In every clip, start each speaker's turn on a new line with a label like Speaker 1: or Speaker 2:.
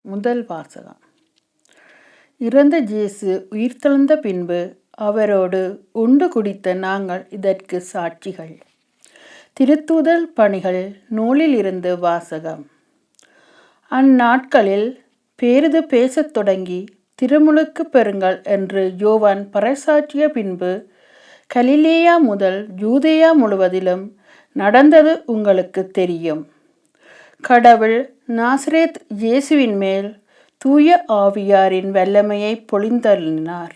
Speaker 1: முதல் வாசகம். இறந்த இயேசு உயிர்த்தெழுந்த பின்பு அவரோடு உண்டு குடித்த நாங்கள் இதற்கு சாட்சிகள். திருத்தூதர் பணிகள் நூலில் இருந்து வாசகம். அந்நாட்களில் பேரிது பேசத் தொடங்கி திருமுழுக்கு பெறுங்கள் என்று யோவான் பறைசாற்றிய பின்பு கலிலேயா முதல் யூதேயா முழுவதிலும் நடந்தது உங்களுக்கு தெரியும். கடவுள் நாசரேத் இயேசுவின் மேல் தூய ஆவியாரின் வல்லமையை பொழிந்தருளினார்.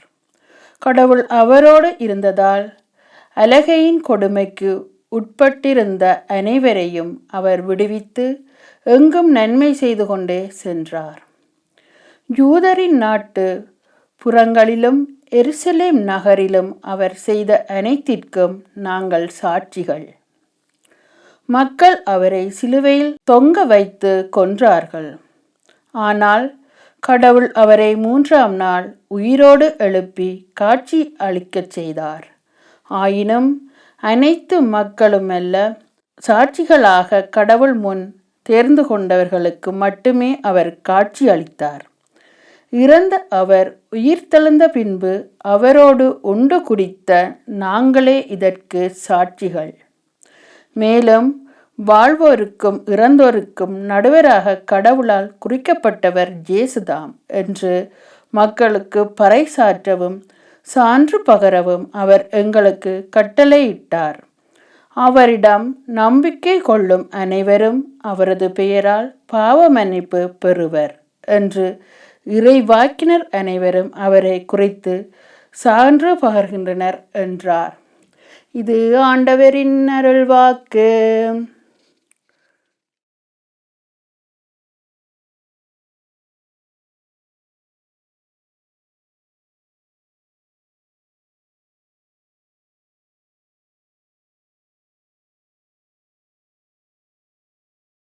Speaker 1: கடவுள் அவரோடு இருந்ததால் அலகையின் கொடுமைக்கு உட்பட்டிருந்த அனைவரையும் அவர் விடுவித்து எங்கும் நன்மை செய்து கொண்டே சென்றார். யூதரின் நாட்டு புறங்களிலும் எருசலேம் நகரிலும் அவர் செய்த அனைத்திற்கும் நாங்கள் சாட்சிகள். மக்கள் அவரை சிலுவையில் தொங்க வைத்து கொன்றார்கள். ஆனால் கடவுள் அவரை 3ஆம் நாள் உயிரோடு எழுப்பி காட்சி அளிக்கச் செய்தார். ஆயினும் அனைத்து மக்களுமல்ல, சாட்சிகளாக கடவுள் முன் தேர்ந்து கொண்டவர்களுக்கு மட்டுமே அவர் காட்சி அளித்தார். இறந்த அவர் உயிர்த்தெழுந்த பின்பு அவரோடு உண்டு குடித்த நாங்களே இதற்கு சாட்சிகள். மேலும் வாழ்வோருக்கும் இறந்தோருக்கும் நடுவராக கடவுளால் குறிக்கப்பட்டவர் இயேசுதாம் என்று மக்களுக்கு பறைசாற்றவும் சான்று பகரவும் அவர் எங்களுக்கு கட்டளையிட்டார். அவரிடம் நம்பிக்கை கொள்ளும் அனைவரும் அவரது பெயரால் பாவ மன்னிப்பு பெறுவர் என்று இறைவாக்கினர் அனைவரும் அவரை குறித்து சான்று பகர்கின்றனர் என்றார். இது ஆண்டவரின் அருள்வாக்கு.